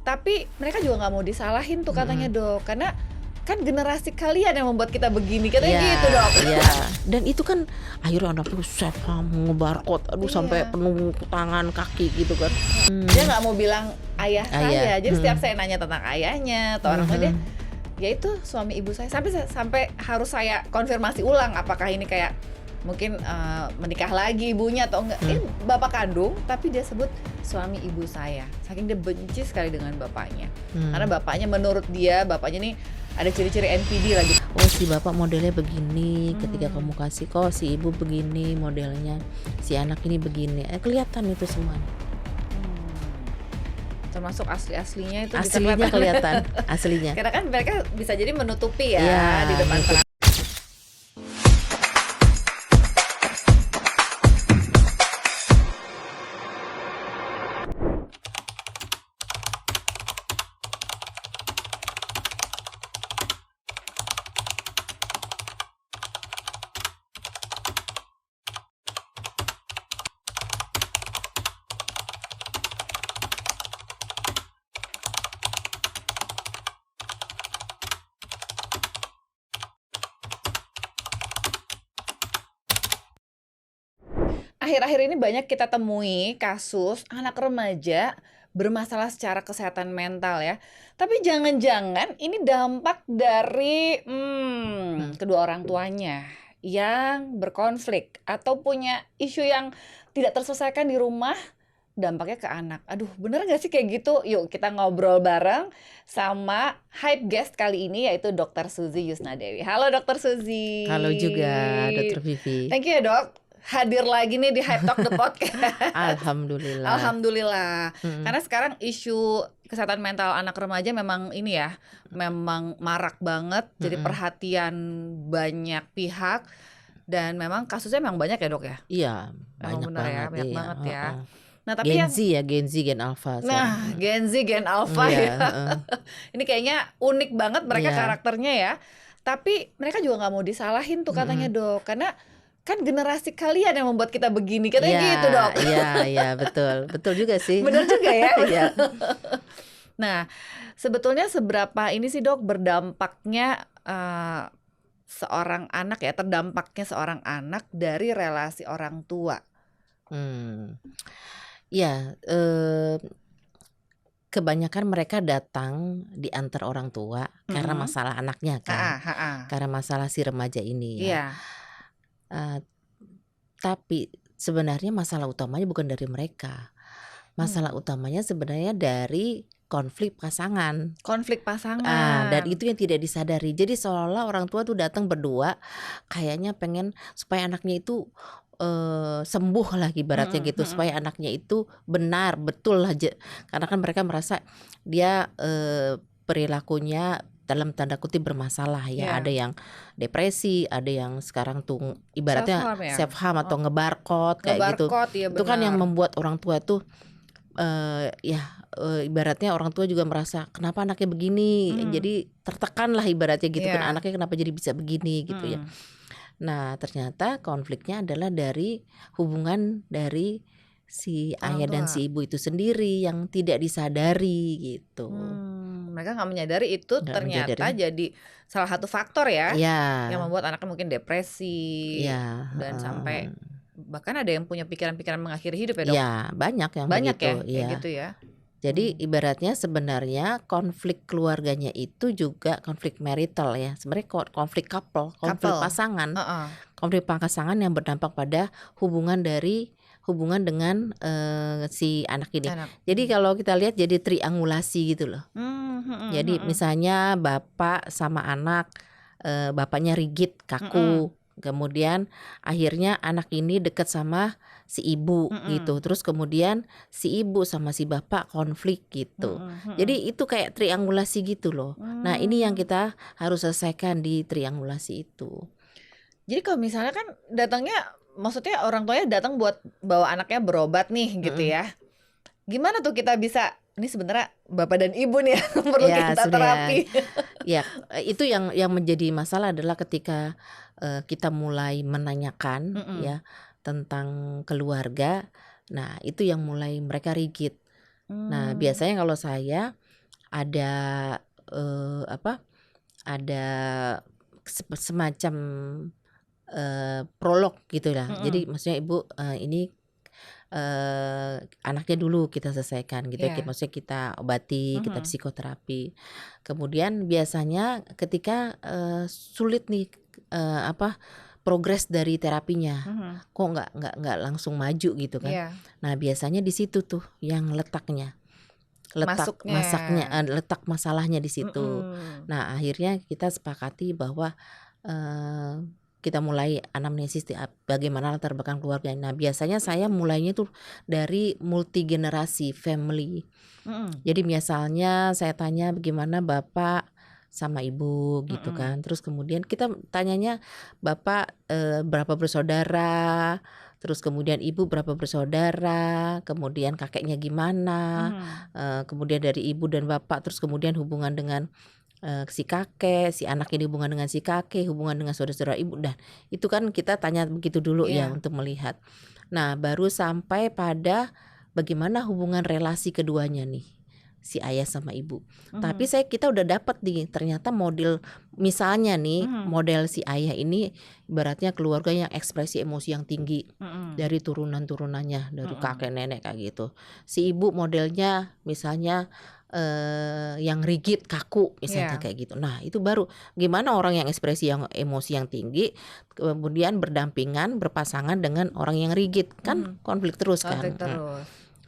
Tapi mereka juga nggak mau disalahin tuh katanya Mm-mm. dok, karena kan generasi kalian yang membuat kita begini, katanya Ya, gitu dok. ya. Dan itu kan akhirnya anaknya selfie ngebarcode, aduh sampai Iya. penuh tangan kaki gitu kan. Dia nggak mau bilang ayah saya, Ayah. jadi setiap saya nanya tentang ayahnya atau orang tua dia, Mhm. ya itu suami ibu saya. Sampai harus saya konfirmasi ulang apakah ini kayak mungkin menikah lagi ibunya atau enggak. Ini bapak kandung, tapi dia sebut suami ibu saya. Saking dia benci sekali dengan bapaknya. Karena bapaknya menurut dia, bapaknya nih ada ciri-ciri NPD lagi. Oh si bapak modelnya begini, ketika kamu kasih kok si ibu begini modelnya, si anak ini begini, kelihatan itu semua. Termasuk asli-aslinya itu bisa Aslinya kelihatan, kelihatan. aslinya. Karena kan mereka bisa jadi menutupi ya Iya, di depan menutupi. orang. Akhir-akhir ini banyak kita temui kasus anak remaja bermasalah secara kesehatan mental ya. Tapi jangan-jangan ini dampak dari kedua orang tuanya yang berkonflik atau punya isu yang tidak terselesaikan di rumah, dampaknya ke anak. Aduh, bener nggak sih kayak gitu? Yuk kita ngobrol bareng sama hype guest kali ini yaitu Dr. Suzy Yusnadewi. Halo Dr. Suzy. Halo juga Dr. Vivi. Thank you ya dok, hadir lagi nih di Hype Talk the Podcast. Alhamdulillah. Alhamdulillah. Karena sekarang isu kesehatan mental anak remaja memang ini ya, memang marak banget. Jadi perhatian banyak pihak dan memang kasusnya memang banyak ya dok ya. Iya, Emang banyak bener ya, banget banyak iya. banget ya. Nah tapi Gen yang Z ya, Gen Z, Gen Alpha sekarang. Gen Z, Gen Alpha Iya, ya. Ini kayaknya unik banget mereka Iya. karakternya ya. Tapi mereka juga nggak mau disalahin tuh katanya dok, karena kan generasi kalian yang membuat kita begini, katanya Iya, gitu dok. iya, betul juga sih. Bener juga ya. Iya. Nah, sebetulnya seberapa ini sih dok berdampaknya seorang anak ya, terdampaknya seorang anak dari relasi orang tua? Ya, kebanyakan mereka datang diantar orang tua karena masalah anaknya kan, karena masalah si remaja ini ya. Iya. Tapi sebenarnya masalah utamanya bukan dari mereka. Masalah utamanya sebenarnya dari konflik pasangan. Konflik pasangan. Dan itu yang tidak disadari. Jadi seolah-olah orang tua tuh datang berdua, kayaknya pengen supaya anaknya itu sembuh lah ibaratnya gitu, supaya anaknya itu benar betul lah, karena kan mereka merasa dia perilakunya dalam tanda kutip bermasalah ya. Ada yang depresi, ada yang sekarang tuh ibaratnya self harm atau ngebarcode kayak gitu. Ya, Itu kan yang membuat orang tua tuh ibaratnya orang tua juga merasa kenapa anaknya begini, jadi tertekan lah ibaratnya gitu kan, anaknya kenapa jadi bisa begini gitu ya. Nah ternyata konfliknya adalah dari hubungan dari si ayah dan si ibu itu sendiri yang tidak disadari gitu. Mereka nggak menyadari itu ternyata jadi salah satu faktor ya, yang membuat anaknya mungkin depresi dan sampai bahkan ada yang punya pikiran-pikiran mengakhiri hidup ya dok? Ya banyak yang banyak begitu, ya, kayak gitu ya. Jadi ibaratnya sebenarnya konflik keluarganya itu juga konflik marital ya. Sebenarnya konflik couple, konflik pasangan. Konflik pasangan yang berdampak pada hubungan dengan si anak ini. Jadi kalau kita lihat jadi triangulasi gitu loh. Jadi misalnya bapak sama anak, bapaknya rigid, kaku. Kemudian akhirnya anak ini dekat sama si ibu gitu. Terus kemudian si ibu sama si bapak konflik gitu. Jadi itu kayak triangulasi gitu loh. Nah ini yang kita harus selesaikan di triangulasi itu. Jadi kalau misalnya kan datangnya, maksudnya orang tuanya datang buat bawa anaknya berobat nih gitu ya. Gimana tuh kita bisa, ini sebenarnya bapak dan ibu nih yang perlu kita terapi. Ya itu yang menjadi masalah adalah ketika kita mulai menanyakan ya tentang keluarga. Nah itu yang mulai mereka rigid. Nah biasanya kalau saya ada ada semacam prolog gitu lah. Jadi maksudnya ibu ini anaknya dulu kita selesaikan gitu ya. Maksudnya kita obati, kita psikoterapi. Kemudian biasanya ketika sulit nih progres dari terapinya, kok nggak langsung maju gitu kan. Nah biasanya di situ tuh yang letak masalahnya di situ. Nah akhirnya kita sepakati bahwa kita mulai anamnesis bagaimana latar belakang keluarga. Nah biasanya saya mulainya tuh dari multi generasi family. Jadi misalnya saya tanya bagaimana bapak sama ibu gitu kan. Terus kemudian kita tanyanya bapak berapa bersaudara, terus kemudian ibu berapa bersaudara, kemudian kakeknya gimana, kemudian dari ibu dan bapak, terus kemudian hubungan dengan si kakek, si anak ini hubungan dengan si kakek, hubungan dengan saudara-saudara ibu. Dan itu kan kita tanya begitu dulu ya untuk melihat. Nah baru sampai pada bagaimana hubungan relasi keduanya nih, si ayah sama ibu. Tapi kita udah dapat nih ternyata model, misalnya nih model si ayah ini ibaratnya keluarga yang ekspresi emosi yang tinggi dari turunan-turunannya, dari kakek nenek kayak gitu. Si ibu modelnya misalnya yang rigid, kaku misalnya kayak gitu. Nah itu baru gimana orang yang ekspresi yang emosi yang tinggi kemudian berdampingan berpasangan dengan orang yang rigid, kan konflik terus kan.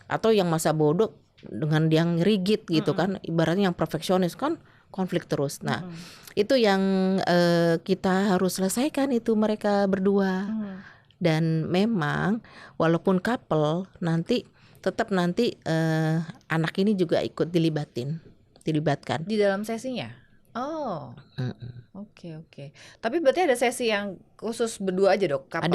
Atau yang masa bodoh dengan yang rigid gitu kan, ibaratnya yang perfeksionis kan konflik terus. Nah itu yang kita harus selesaikan itu mereka berdua. Dan memang walaupun couple tetap nanti anak ini juga ikut dilibatkan di dalam sesinya. Oke. Tapi berarti ada sesi yang khusus berdua aja dok? Couple?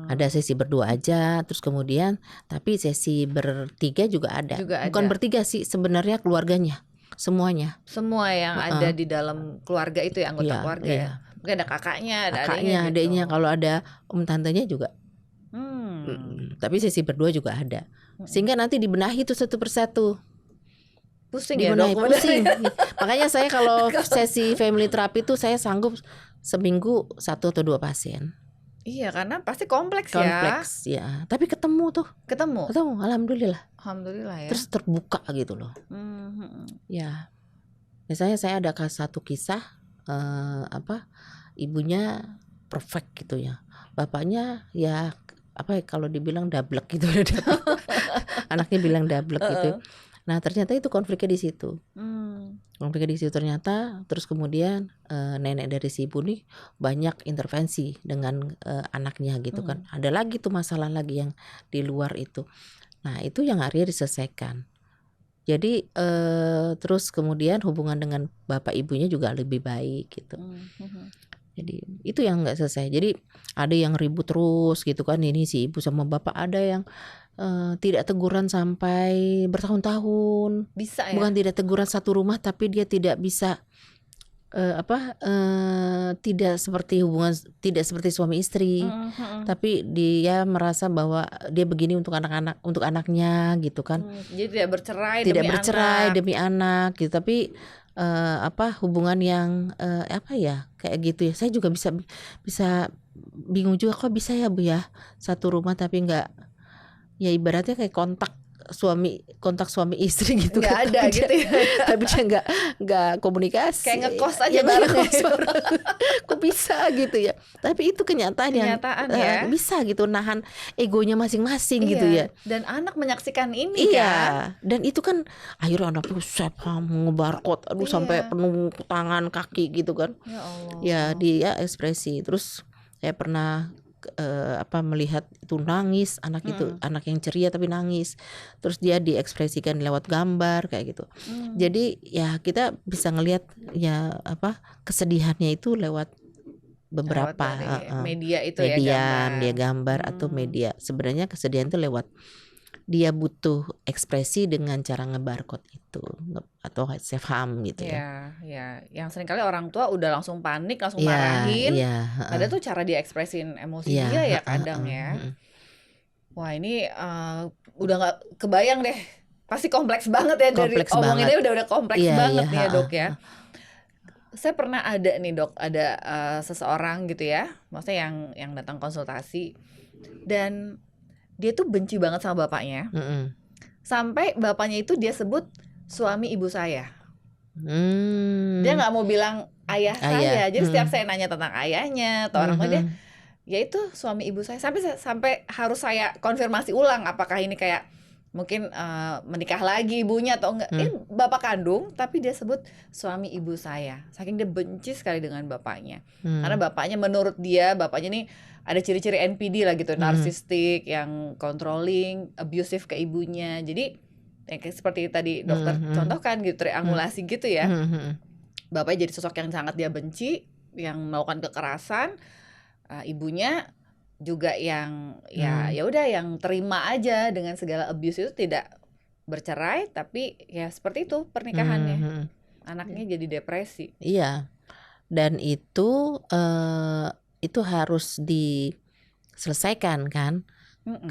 Ada sesi berdua aja, terus kemudian tapi sesi bertiga juga ada. Bukan bertiga sih sebenarnya, keluarganya semuanya. Semua yang ada di dalam keluarga itu ya, anggota keluarga ya. Mungkin ada kakaknya, ada adiknya, kalau ada om tantenya juga. Tapi sesi berdua juga ada. Sehingga nanti dibenahi tuh satu persatu. Pusing ya dok? Pusing. Makanya saya kalau sesi family therapy tuh saya sanggup seminggu 1 atau 2 pasien. Iya karena pasti kompleks ya. Tapi ketemu, alhamdulillah ya. Terus terbuka gitu loh. Ya. Misalnya saya ada satu kisah ibunya perfect gitu ya. Bapaknya ya kalau dibilang dablek gitu. Anaknya bilang dablek gitu. Nah ternyata itu konfliknya di situ. Konfliknya di situ ternyata. Terus kemudian nenek dari si ibu nih banyak intervensi dengan anaknya gitu kan. Ada lagi tuh masalah lagi yang di luar itu. Nah itu yang akhirnya diselesaikan. Jadi terus kemudian hubungan dengan bapak ibunya juga lebih baik gitu. Jadi itu yang nggak selesai. Jadi ada yang ribut terus gitu kan, ini si ibu sama bapak, ada yang tidak teguran sampai bertahun-tahun. Bisa ya? Bukan tidak teguran satu rumah, tapi dia tidak bisa tidak seperti suami istri. Tapi dia merasa bahwa dia begini untuk anak-anak, untuk anaknya gitu kan. Jadi tidak bercerai demi anak gitu. Tapi hubungan yang kayak gitu ya. Saya juga bisa bingung juga, kok bisa ya Bu ya satu rumah tapi nggak, ya ibaratnya kayak kontak suami istri gitu nggak kan, ada gitu ya. Tapi dia nggak komunikasi, kayak ngekos aja bareng. Kok bisa gitu ya. Tapi itu kenyataan yang ya. Bisa gitu nahan egonya masing-masing gitu ya. Dan anak menyaksikan ini kan. Dan itu kan akhirnya anak tuh ngebarcode sampai penuh tangan kaki gitu kan. Ya Allah. Ya dia ekspresi. Terus saya pernah melihat itu nangis, anak itu anak yang ceria tapi nangis. Terus dia diekspresikan lewat gambar kayak gitu. Jadi ya kita bisa ngelihat ya kesedihannya itu lewat beberapa media itu dia gambar atau media. Sebenarnya kesedihan itu lewat dia butuh ekspresi dengan cara ngebarcode itu atau self harm gitu ya. Ya, yang seringkali orang tua udah langsung panik, langsung marahin. Ada tuh cara dia ekspresin emosi dia ya kadang ya. Wah ini udah nggak kebayang deh pasti kompleks banget ya, dari Kompleks omonginnya banget. udah kompleks Iya, banget iya, nih ya Dok heeh. ya. Saya pernah ada nih Dok, ada seseorang gitu ya, maksudnya yang datang konsultasi, dan dia tuh benci banget sama bapaknya, sampai bapaknya itu dia sebut suami ibu saya. Dia nggak mau bilang ayah saya, jadi setiap saya nanya tentang ayahnya atau orang tua dia, ya itu suami ibu saya, sampai harus saya konfirmasi ulang apakah ini kayak mungkin menikah lagi ibunya atau enggak. Ini bapak kandung tapi dia sebut suami ibu saya, saking dia benci sekali dengan bapaknya. Karena bapaknya, menurut dia, bapaknya nih ada ciri-ciri NPD lah gitu, narsistik, yang controlling, abusive ke ibunya. Jadi kayak seperti tadi dokter contohkan gitu, triangulasi gitu ya. Bapaknya jadi sosok yang sangat dia benci, yang melakukan kekerasan. Ibunya juga yang ya udah, yang terima aja dengan segala abuse itu, tidak bercerai, tapi ya seperti itu pernikahannya. Anaknya jadi depresi. Iya. Dan itu harus diselesaikan kan.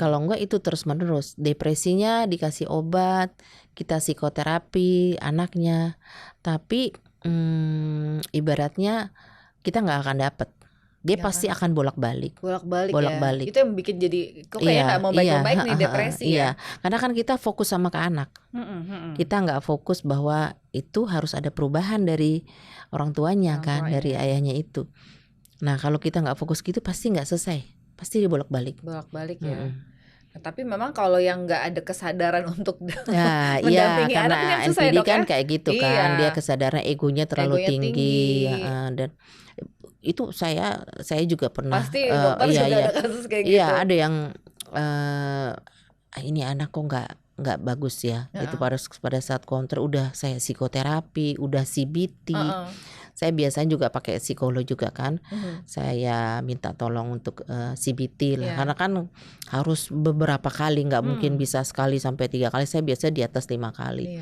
Kalau enggak itu terus menerus, depresinya dikasih obat, kita psikoterapi anaknya, tapi ibaratnya kita nggak akan dapet. Dia pasti akan bolak-balik Ya. Itu yang bikin jadi kok kayaknya nggak mau baik-baik nih, depresi ya. Karena kan kita fokus sama ke anak. Kita nggak fokus bahwa itu harus ada perubahan dari orang tuanya kan, dari ayahnya itu. Nah kalau kita nggak fokus gitu pasti nggak selesai, pasti dia bolak-balik ya. Nah, tapi memang kalau yang nggak ada kesadaran untuk ya, mendampingi karena anak, yang susah ya NPD Dok kan ya. kayak gitu kan, dia kesadaran egonya terlalu tinggi. Dan itu saya juga pernah. Pasti dokter juga ada kasus kayak gitu. Iya, ada yang ini anak kok nggak bagus ya. Itu pada saat counter udah saya psikoterapi, udah CBT. Saya biasanya juga pakai psikolog juga kan. Saya minta tolong untuk CBT lah. Karena kan harus beberapa kali, nggak mungkin bisa sekali sampai 3 kali. Saya biasa di atas 5 kali.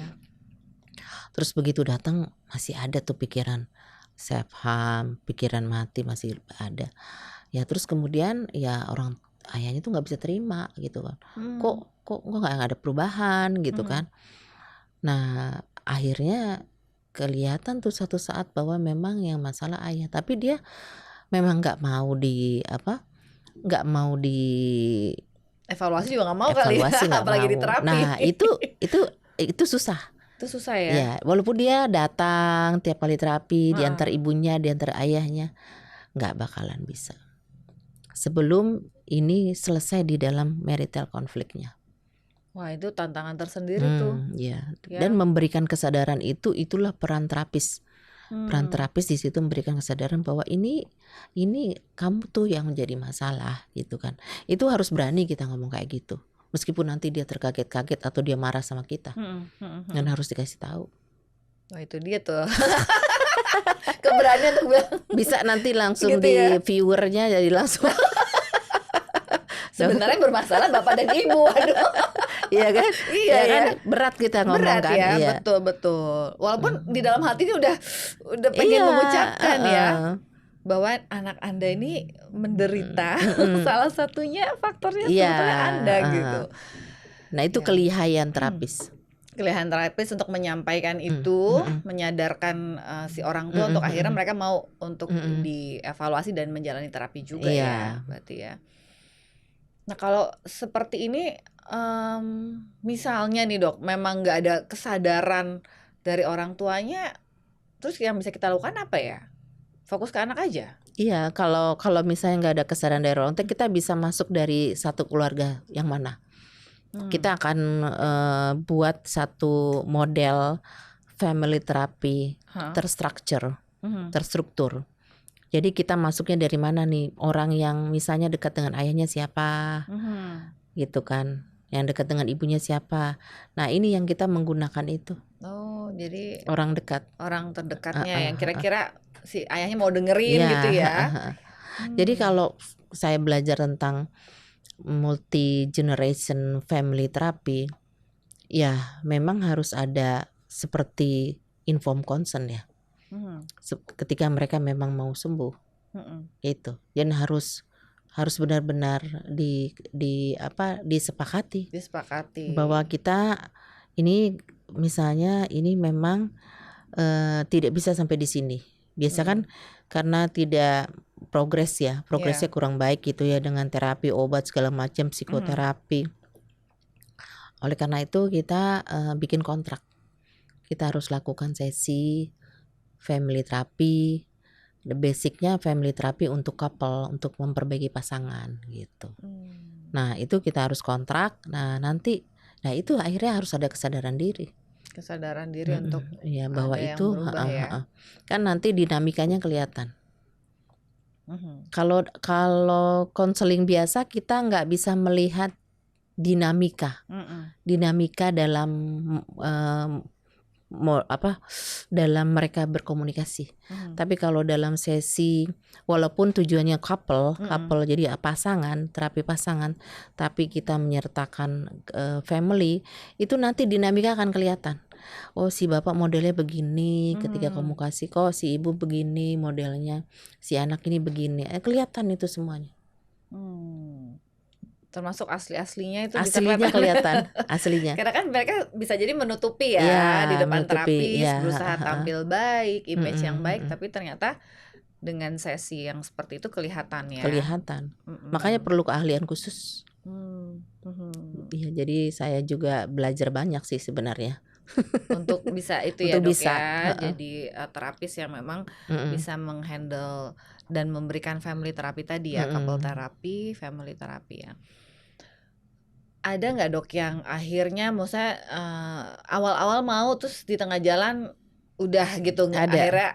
Terus begitu datang masih ada tuh pikiran self harm, pikiran mati masih ada. Ya terus kemudian ya orang ayahnya tuh nggak bisa terima gitu kan. Kok nggak ada perubahan gitu kan. Nah akhirnya kelihatan tuh satu saat bahwa memang yang masalah ayah, tapi dia memang nggak mau nggak mau di evaluasi juga nggak mau kali ya, apalagi di terapi. Nah itu susah. Itu susah ya. Ya walaupun dia datang tiap kali terapi, diantar ibunya, diantar ayahnya, nggak bakalan bisa sebelum ini selesai di dalam marital konfliknya. Wah itu tantangan tersendiri tuh. Ya. Dan memberikan kesadaran itulah peran terapis. Peran terapis di situ memberikan kesadaran bahwa ini kamu tuh yang menjadi masalah gitu kan. Itu harus berani kita ngomong kayak gitu. Meskipun nanti dia terkaget-kaget atau dia marah sama kita. Dan harus dikasih tahu. Wah itu dia tuh. Keberanian untuk bilang. Bisa nanti langsung gitu di viewernya jadi langsung. Sebenarnya bermasalah bapak dan ibu. Aduh. Iya kan? Iya kan, berat kita ngomong berat kan. Ya, iya. Betul. Walaupun di dalam hati ini udah pengen mengucapkan ya bahwa anak Anda ini menderita. Salah satunya faktornya sebetulnya Anda gitu. Nah itu kelihayan terapis. Kelihayan terapis untuk menyampaikan itu, menyadarkan si orang tua untuk akhirnya mereka mau untuk dievaluasi dan menjalani terapi juga ya, berarti ya. Nah kalau seperti ini, misalnya nih Dok, memang nggak ada kesadaran dari orang tuanya, terus yang bisa kita lakukan apa ya? Fokus ke anak aja? Iya, kalau misalnya nggak ada kesadaran dari orang tua, kita bisa masuk dari satu keluarga yang mana. Kita akan buat satu model family therapy terstruktur. Jadi kita masuknya dari mana nih? Orang yang misalnya dekat dengan ayahnya siapa, gitu kan? Yang dekat dengan ibunya siapa? Nah ini yang kita menggunakan itu. Oh, jadi orang dekat, orang terdekatnya yang kira-kira si ayahnya mau dengerin gitu ya. Jadi kalau saya belajar tentang multi generation family therapy, ya memang harus ada seperti informed consent ya. Ketika mereka memang mau sembuh, itu dan harus benar-benar disepakati disepakati bahwa kita ini misalnya ini memang tidak bisa sampai di sini. Biasa kan karena tidak progresnya kurang baik gitu ya, dengan terapi, obat segala macam, psikoterapi. Oleh karena itu kita bikin kontrak. Kita harus lakukan sesi family therapy. Basicnya family therapy untuk couple, untuk memperbaiki pasangan gitu. Nah itu kita harus kontrak. Nah itu akhirnya harus ada kesadaran diri untuk ya, bahwa itu berubah, kan nanti dinamikanya kelihatan. Kalau konseling biasa kita nggak bisa melihat dinamika dalam dalam mereka berkomunikasi. Tapi kalau dalam sesi, walaupun tujuannya couple jadi pasangan, terapi pasangan, tapi kita menyertakan family, itu nanti dinamika akan kelihatan. Oh si bapak modelnya begini ketika komunikasi, kok si ibu begini modelnya, si anak ini begini, kelihatan itu semuanya. Termasuk asli-aslinya itu aslinya kelihatan aslinya. Karena kan mereka bisa jadi menutupi di depan terapis, berusaha tampil baik, image yang baik, tapi ternyata dengan sesi yang seperti itu kelihatan. Makanya perlu keahlian khusus. Iya, jadi saya juga belajar banyak sih sebenarnya untuk bisa itu ya dok ya, jadi terapis yang memang bisa menghandle dan memberikan family terapi tadi ya, couple terapi, family terapi ya. Ada nggak dok yang akhirnya maksudnya awal-awal mau terus di tengah jalan udah gitu akhirnya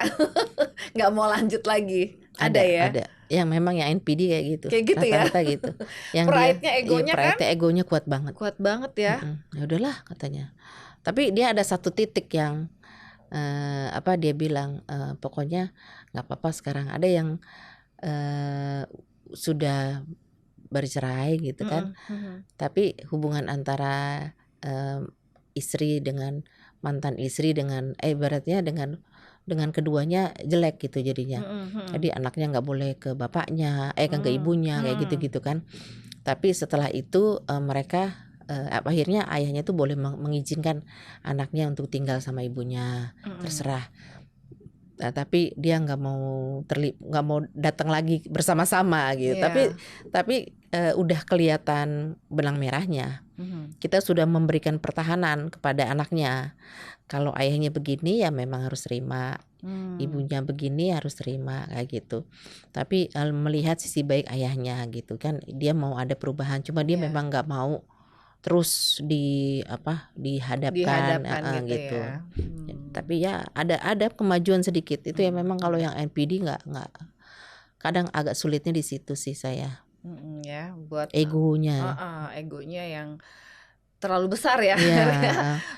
nggak mau lanjut lagi? Ada ya? Ada. Yang memang yang NPD kayak gitu. Kayak gitu rata-rata ya. Gitu. Yang pride-nya, egonya kan? Pride-nya, egonya kuat banget. Kuat banget ya. Ya udahlah katanya. Tapi dia ada satu titik yang dia bilang pokoknya nggak apa-apa sekarang. Ada yang sudah bercerai gitu kan. Tapi hubungan antara istri dengan mantan istri dengan ibaratnya dengan keduanya jelek gitu jadinya. Jadi anaknya nggak boleh ke bapaknya, kan ke ibunya kayak gitu-gitu kan. Tapi setelah itu mereka akhirnya ayahnya tuh boleh mengizinkan anaknya untuk tinggal sama ibunya, terserah. Nah, tapi dia nggak mau datang lagi bersama-sama gitu. Tapi udah kelihatan benang merahnya. Kita sudah memberikan pertahanan kepada anaknya. Kalau ayahnya begini ya memang harus terima, ibunya begini harus terima kayak gitu. Tapi melihat sisi baik ayahnya gitu kan, dia mau ada perubahan. Cuma dia memang nggak mau terus dihadapkan gitu. Ya. Tapi ya ada kemajuan sedikit itu ya memang kalau yang NPD nggak kadang agak sulitnya di situ sih saya. Ya buat egonya yang terlalu besar ya,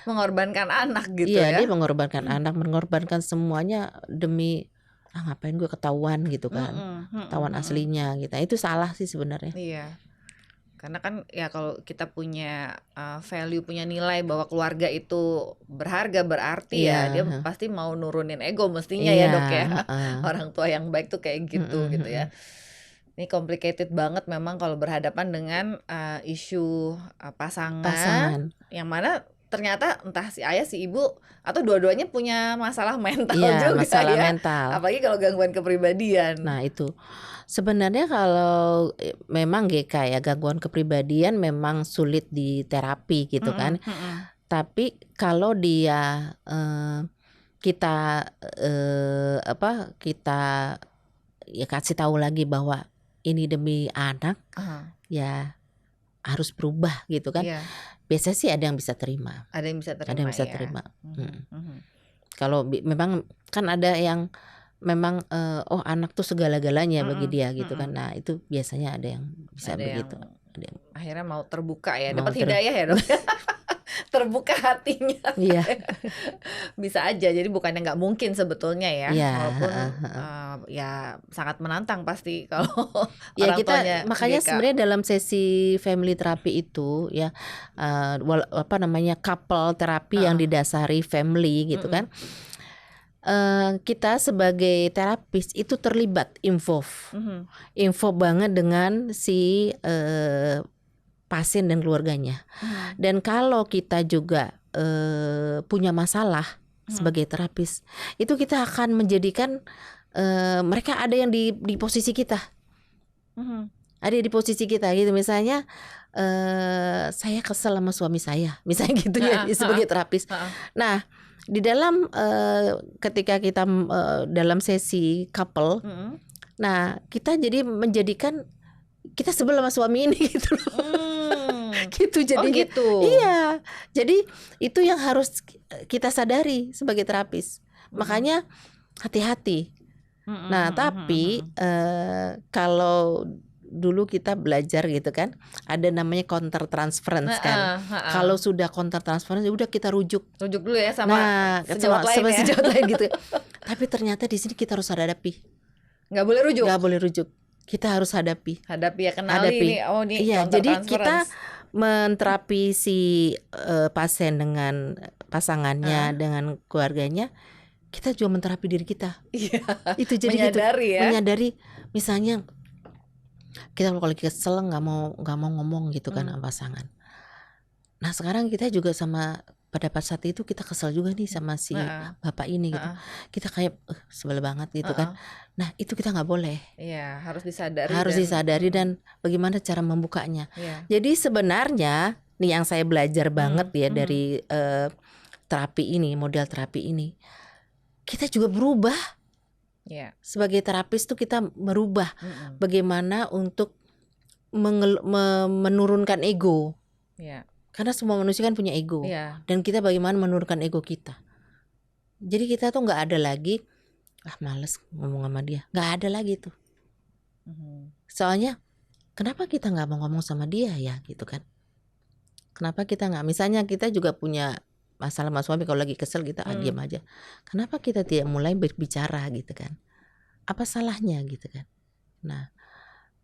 mengorbankan anak gitu ya. Dia mengorbankan anak, mengorbankan semuanya demi ngapain gue ketahuan gitu kan, ketahuan aslinya gitu. Itu salah sih sebenarnya. Iya. Karena kan ya kalau kita punya value, punya nilai bahwa keluarga itu berharga, berarti dia pasti mau nurunin ego mestinya ya dok ya. Orang tua yang baik tuh kayak gitu gitu ya. Ini complicated banget memang kalau berhadapan dengan isu pasangan yang mana ternyata entah si ayah si ibu atau dua-duanya punya masalah mental juga masalah ya. mental. Apalagi kalau gangguan kepribadian. Nah itu sebenarnya kalau memang GK ya, gangguan kepribadian memang sulit di terapi gitu kan. Tapi kalau dia kita ya kasih tahu lagi bahwa ini demi anak, ya harus berubah gitu kan. Biasanya sih ada yang bisa terima. Ada yang bisa terima. Kalau memang kan ada yang memang anak tuh segala-galanya bagi dia gitu kan. Nah itu biasanya ada yang bisa begitu. Akhirnya mau terbuka ya, dapat hidayah ya dok. Terbuka hatinya. Iya. Bisa aja, jadi bukannya nggak mungkin sebetulnya ya. Walaupun ya sangat menantang pasti kalau orang tuanya. Makanya sebenarnya dalam sesi family terapi itu ya couple terapi yang didasari family gitu kan. Kita sebagai terapis itu terlibat, info banget dengan si pasien dan keluarganya. Dan kalau kita juga punya masalah sebagai terapis, itu kita akan menjadikan mereka ada yang di posisi kita. Ada di posisi kita gitu. Misalnya saya kesel sama suami saya, misalnya gitu ya, sebagai terapis. Nah, di dalam ketika kita dalam sesi couple, nah kita jadi menjadikan kita sebel sama suami ini gitu loh. Gitu jadi gitu. Iya. Jadi itu yang harus kita sadari sebagai terapis. Makanya hati-hati. Nah, tapi kalau dulu kita belajar gitu kan, ada namanya counter transference kan. Kalau sudah counter transference udah kita rujuk dulu ya sama sejawat lain gitu. Tapi ternyata di sini kita harus hadapi. Nggak boleh rujuk. Kita harus hadapi ya, kenali ini. Iya, jadi kita menterapi si pasien dengan pasangannya, dengan keluarganya, kita juga menterapi diri kita. Iya. Itu jadi menyadari misalnya kita kalau lagi kesel nggak mau ngomong gitu kan sama pasangan. Nah sekarang kita juga pada saat itu kita kesel juga nih sama si bapak ini gitu. Kita kayak sebel banget gitu kan. Nah itu kita nggak boleh. Iya, harus disadari. Dan bagaimana cara membukanya. Jadi sebenarnya nih yang saya belajar banget ya dari terapi ini, model terapi ini, kita juga berubah. Sebagai terapis tuh kita merubah bagaimana untuk menurunkan ego. Karena semua manusia kan punya ego. Dan kita bagaimana menurunkan ego kita. Jadi kita tuh nggak ada lagi males ngomong sama dia, nggak ada lagi tuh. Soalnya kenapa kita nggak mau ngomong sama dia ya gitu kan? Kenapa kita nggak? Misalnya kita juga punya masalah sama suami, kalau lagi kesel kita diam aja. Kenapa kita tidak mulai berbicara gitu kan? Apa salahnya gitu kan? Nah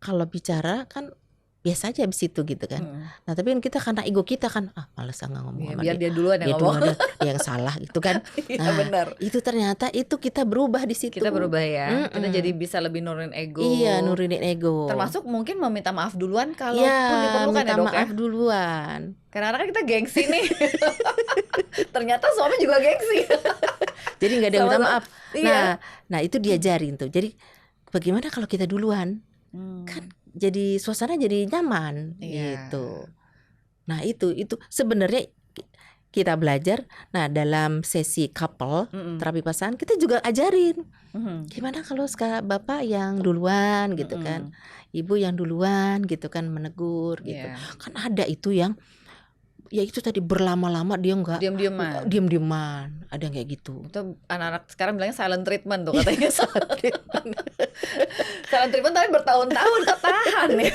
kalau bicara kan biasa aja abis itu gitu kan. Nah tapi kan kita karena ego kita kan males nggak ngomong sama biar dia duluan yang ngomong. Dia yang salah gitu kan. Nah benar. Itu ternyata itu kita berubah di situ. Kita berubah ya. Kita jadi bisa lebih nurunin ego. Iya, nurunin ego. Termasuk mungkin meminta maaf duluan kalau pun diperlukan ya Dok. Maaf duluan. Karena kan kita gengsi nih. Ternyata suami juga gengsi. Jadi nggak ada yang minta maaf. Nah itu diajarin tuh. Jadi bagaimana kalau kita duluan? Kan jadi suasana jadi nyaman gitu. Nah itu sebenarnya kita belajar. Nah dalam sesi couple terapi pasangan kita juga ajarin gimana kalau bapak yang duluan gitu kan, ibu yang duluan gitu kan menegur gitu. Kan ada itu yang ya itu tadi berlama-lama dia nggak diam-diaman, ada yang kayak gitu. Itu anak-anak sekarang bilangnya silent treatment tuh katanya. Silent treatment tapi bertahun-tahun ketahan ya.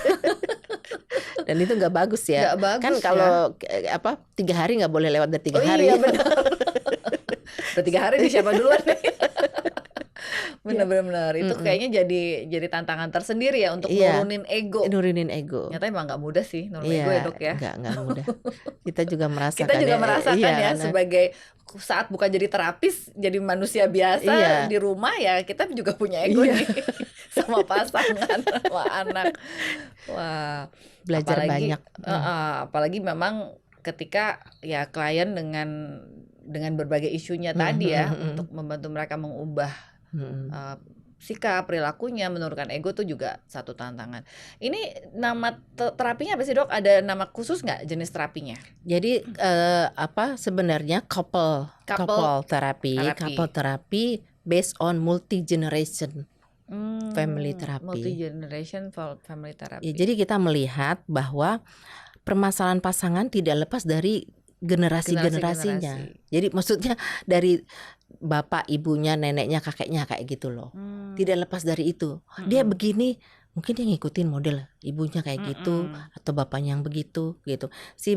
Dan itu nggak bagus ya. Kan kalau 3 hari nggak boleh lewat dari 3 hari. Iya benar. Udah 3 hari nih siapa duluan nih. Benar-benar itu kayaknya jadi tantangan tersendiri ya untuk nurunin ego. Nyata emang nggak mudah sih nurunin ego ya Dok ya. Nggak mudah. Kita juga merasakan. Ya sebagai saat bukan jadi terapis, jadi manusia biasa di rumah ya kita juga punya ego nih sama pasangan, sama anak. Wah, belajar banyak. Apalagi memang ketika ya klien dengan berbagai isunya tadi ya untuk membantu mereka mengubah sikap, perilakunya, menurunkan ego tuh juga satu tantangan. Ini nama terapinya apa sih Dok? Ada nama khusus nggak jenis terapinya? Jadi sebenarnya couple terapi based on multi generation family therapy. Multi generation family therapy. Ya, jadi kita melihat bahwa permasalahan pasangan tidak lepas dari generasinya. Jadi maksudnya dari bapak, ibunya, neneknya, kakeknya kayak gitu loh. Tidak lepas dari itu. Dia begini, mungkin dia ngikutin model ibunya kayak gitu atau bapaknya yang begitu gitu. Si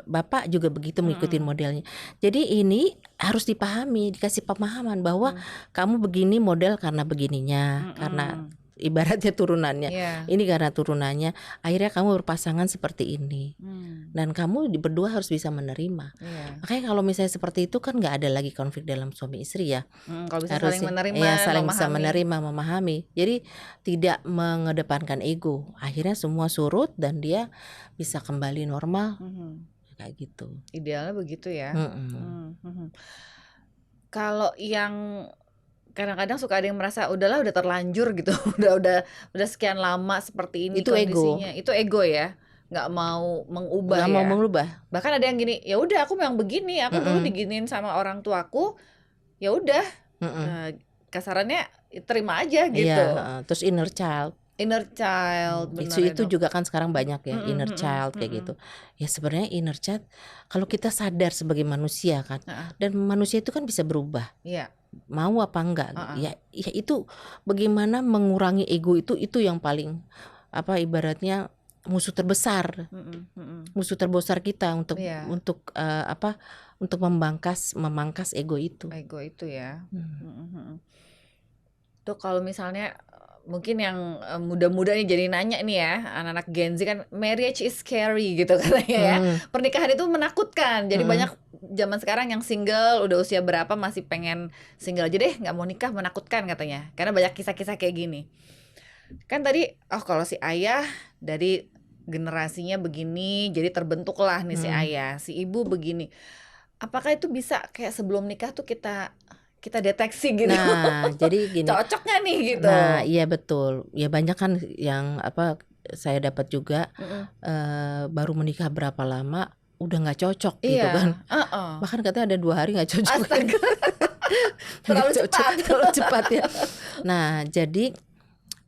bapak juga begitu mengikuti modelnya. Jadi ini harus dipahami, dikasih pemahaman bahwa kamu begini model karena begininya, karena ibaratnya turunannya. Ini karena turunannya, akhirnya kamu berpasangan seperti ini. Dan kamu berdua harus bisa menerima. Makanya kalau misalnya seperti itu kan nggak ada lagi konflik dalam suami istri ya. Kalau bisa saling menerima, saling bisa menerima, memahami. Jadi tidak mengedepankan ego. Akhirnya semua surut dan dia bisa kembali normal. kayak gitu. Idealnya begitu ya. Mm-mm. Kalau yang kadang-kadang suka ada yang merasa udahlah udah terlanjur gitu, udah sekian lama seperti ini Itu ego. kondisinya, itu ego ya, nggak mau mengubah Nggak mau ya. mengubah. Bahkan ada yang gini, ya udah aku memang begini, aku dulu diginiin sama orang tuaku, ya udah, kasarannya terima aja gitu. Iya, terus inner child. Benar Itu juga kan sekarang banyak ya, inner child kayak gitu. Ya sebenarnya inner child kalau kita sadar sebagai manusia kan, dan manusia itu kan bisa berubah. Iya. Mau apa enggak? Ya itu bagaimana mengurangi ego itu yang paling ibaratnya musuh terbesar. Musuh terbesar kita untuk untuk memangkas ego itu. Ego itu ya. Tuh kalau misalnya mungkin yang muda-muda nih jadi nanya nih ya, anak-anak Gen Z kan marriage is scary gitu katanya ya. Pernikahan itu menakutkan. Jadi banyak zaman sekarang yang single udah usia berapa masih pengen single aja deh, nggak mau nikah, menakutkan katanya. Karena banyak kisah-kisah kayak gini. Kan tadi kalau si ayah dari generasinya begini, jadi terbentuklah nih si ayah, si ibu begini. Apakah itu bisa kayak sebelum nikah tuh kita deteksi gitu? Nah, jadi gini. Cocok nggak nih gitu? Nah, iya betul. Ya banyak kan yang saya dapat juga baru menikah berapa lama udah nggak cocok gitu kan. Bahkan katanya ada 2 hari nggak cocok. Astaga. Terlalu cepat ya. Nah, jadi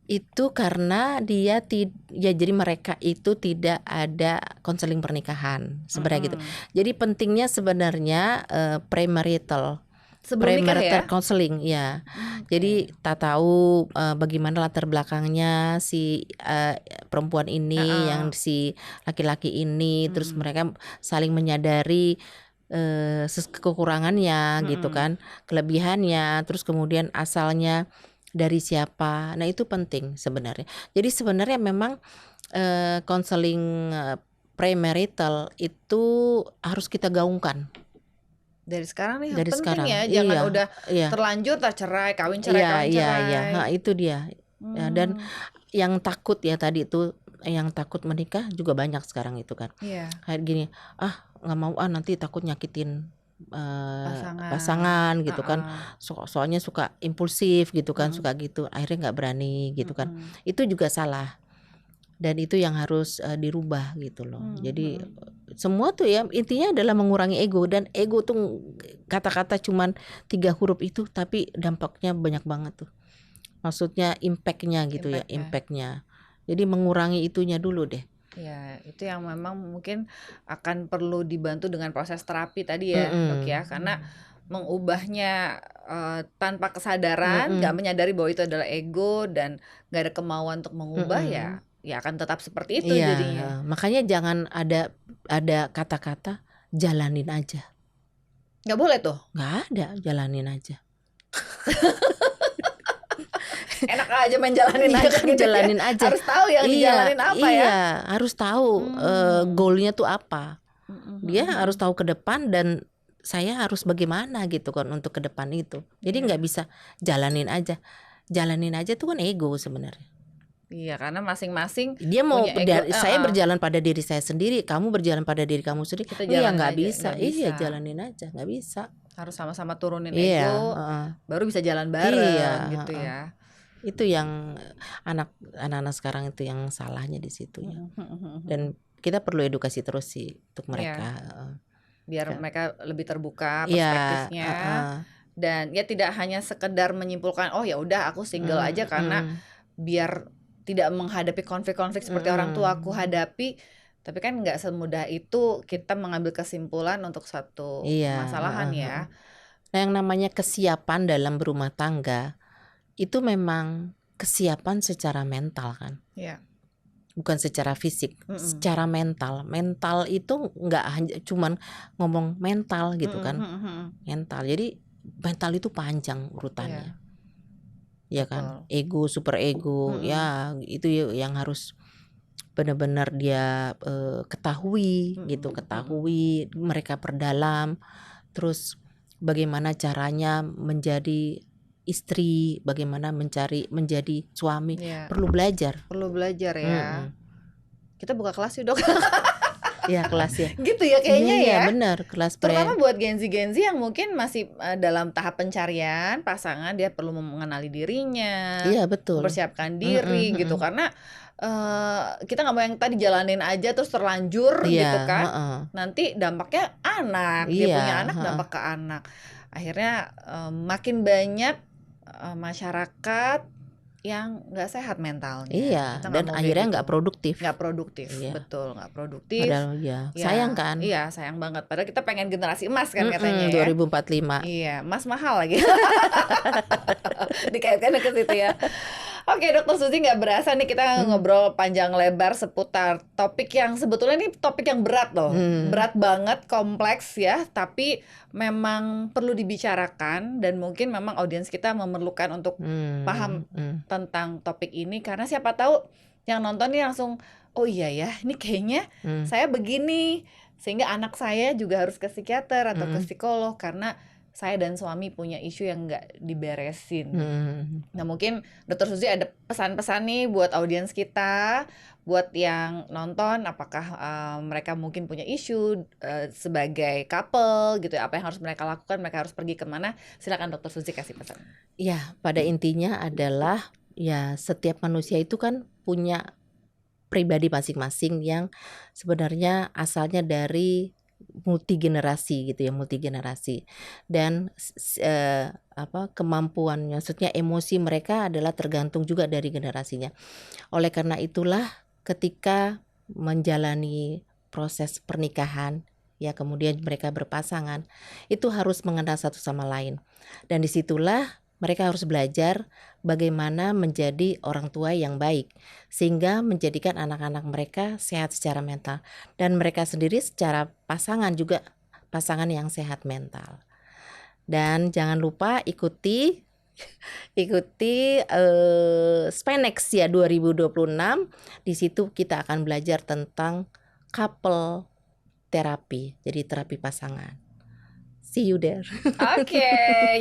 itu karena jadi mereka itu tidak ada konseling pernikahan sebenarnya gitu. Jadi pentingnya sebenarnya premarital counseling ya. Jadi tak tahu bagaimana latar belakangnya si perempuan ini yang si laki-laki ini, terus mereka saling menyadari kekurangannya gitu kan, kelebihannya, terus kemudian asalnya dari siapa. Nah, itu penting sebenarnya. Jadi sebenarnya memang counseling premarital itu harus kita gaungkan. Dari sekarang nih Dari penting sekarang. Ya, jangan udah terlanjur tercerai, kawin cerai. Iya, itu dia. Ya, dan yang takut ya tadi itu, yang takut menikah juga banyak sekarang itu kan. Kayak gini, nggak mau nanti takut nyakitin pasangan gitu kan. Soalnya suka impulsif gitu kan, suka gitu, akhirnya nggak berani gitu kan. Itu juga salah. Dan itu yang harus dirubah gitu loh. Jadi semua tuh ya intinya adalah mengurangi ego, dan ego tuh kata-kata cuman 3 huruf itu tapi dampaknya banyak banget tuh. Maksudnya impactnya gitu ya, impactnya. Jadi mengurangi itunya dulu deh. Ya, itu yang memang mungkin akan perlu dibantu dengan proses terapi tadi ya, Dok ya. Karena mengubahnya tanpa kesadaran, nggak menyadari bahwa itu adalah ego dan nggak ada kemauan untuk mengubah ya akan tetap seperti itu jadinya. Makanya jangan ada kata-kata jalanin aja. Nggak boleh tuh? Nggak ada, jalanin aja. Enak aja main jalanin aja gitu jalanin ya. aja. Harus tahu yang dijalanin apa ya. Iya, harus tahu goalnya tuh apa. Dia harus tahu ke depan, dan saya harus bagaimana gitu kan untuk ke depan itu. Jadi nggak bisa jalanin aja. Jalanin aja tuh kan ego sebenarnya. Iya, karena masing-masing dia mau saya berjalan pada diri saya sendiri, kamu berjalan pada diri kamu sendiri. Iya, nggak bisa. Iya, jalanin aja, nggak bisa. Harus sama-sama turunin ego, baru bisa jalan bareng gitu ya. Itu yang anak-anak sekarang itu yang salahnya di situnya. Dan kita perlu edukasi terus sih untuk mereka. Biar mereka lebih terbuka perspektifnya. Dan ya tidak hanya sekedar menyimpulkan, oh ya udah aku single aja karena biar tidak menghadapi konflik-konflik seperti orang tua aku hadapi. Tapi kan nggak semudah itu kita mengambil kesimpulan untuk satu masalahan ya. Nah, yang namanya kesiapan dalam berumah tangga itu memang kesiapan secara mental kan. Bukan secara fisik, secara mental. Mental itu nggak hanya cuman ngomong mental gitu kan. Mental. Jadi mental itu panjang urutannya. Ya kan, ego, super ego, ya itu yang harus benar-benar dia ketahui gitu, ketahui, mereka perdalam. Terus bagaimana caranya menjadi istri, bagaimana menjadi suami, perlu belajar ya. Kita buka kelas yuk, Dok. Iya kelas ya. Gitu ya kayaknya Iya ya. benar, kelas Terutama buat Gen Z yang mungkin masih dalam tahap pencarian pasangan, dia perlu mengenali dirinya, Iya betul. mempersiapkan diri gitu. Karena kita nggak mau yang tadi jalanin aja terus terlanjur Iya, gitu kan. heeh. Nanti dampaknya anak, dia Iya, punya anak dampak ke anak. Akhirnya makin banyak masyarakat yang nggak sehat mentalnya. Iya, Kita dan nggak mau akhirnya kayak nggak gitu. produktif. Nggak produktif, Iya. betul, nggak produktif. Padahal ya, Ya, sayang kan? iya sayang banget. Padahal kita pengen generasi emas kan katanya ya. 2045. Iya, emas mahal lagi. Dikaitkan ke situ ya. Oke, Dokter Suzy, nggak berasa nih kita ngobrol panjang lebar seputar topik yang sebetulnya ini topik yang berat loh. Berat banget, kompleks ya, tapi memang perlu dibicarakan dan mungkin memang audiens kita memerlukan untuk paham tentang topik ini, karena siapa tahu yang nonton nih langsung, oh iya ya, ini kayaknya saya begini, sehingga anak saya juga harus ke psikiater atau ke psikolog karena saya dan suami punya isu yang nggak diberesin. Nah mungkin Dokter Suzy ada pesan-pesan nih buat audiens kita, buat yang nonton, apakah mereka mungkin punya isu sebagai couple gitu, apa yang harus mereka lakukan, mereka harus pergi kemana? Silakan Dokter Suzy kasih pesan. Ya, pada intinya adalah ya setiap manusia itu kan punya pribadi masing-masing yang sebenarnya asalnya dari multigenerasi gitu ya, multigenerasi. Dan kemampuannya, maksudnya emosi mereka adalah tergantung juga dari generasinya. Oleh karena itulah ketika menjalani proses pernikahan, ya kemudian mereka berpasangan, itu harus mengenal satu sama lain. Dan disitulah mereka harus belajar bagaimana menjadi orang tua yang baik, sehingga menjadikan anak-anak mereka sehat secara mental. Dan mereka sendiri secara pasangan juga pasangan yang sehat mental. Dan jangan lupa ikuti Spanex ya 2026. Di situ kita akan belajar tentang couple terapi, jadi terapi pasangan. See you there. Oke,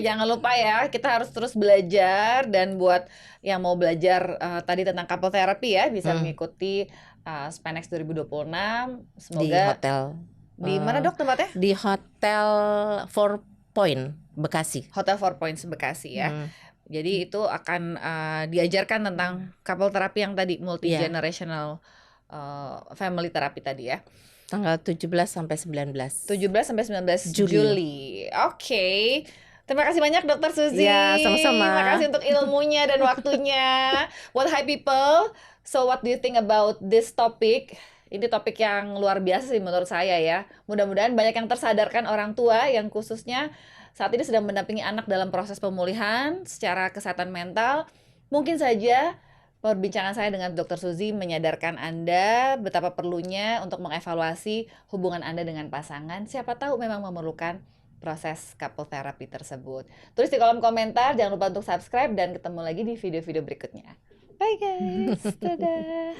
jangan lupa ya, kita harus terus belajar. Dan buat yang mau belajar tadi tentang couple therapy ya, bisa mengikuti Spanex 2026. Semoga di hotel. Di mana Dok tempatnya? Di Hotel 4 Point Bekasi. Hotel 4 Points Bekasi ya. Jadi itu akan diajarkan tentang couple terapi yang tadi, multi generational family therapy tadi ya. Tanggal 17 sampai 19. 17 sampai 19 Juli. Oke. Terima kasih banyak Dokter Suzy. Ya, sama-sama. Terima kasih untuk ilmunya dan waktunya. What hi people. So what do you think about this topic? Ini topik yang luar biasa sih menurut saya ya. Mudah-mudahan banyak yang tersadarkan orang tua yang khususnya saat ini sedang mendampingi anak dalam proses pemulihan secara kesehatan mental. Mungkin saja perbincangan saya dengan Dokter Suzy menyadarkan Anda betapa perlunya untuk mengevaluasi hubungan Anda dengan pasangan. Siapa tahu memang memerlukan proses couple therapy tersebut. Tulis di kolom komentar, jangan lupa untuk subscribe, dan ketemu lagi di video-video berikutnya. Bye guys, dadah.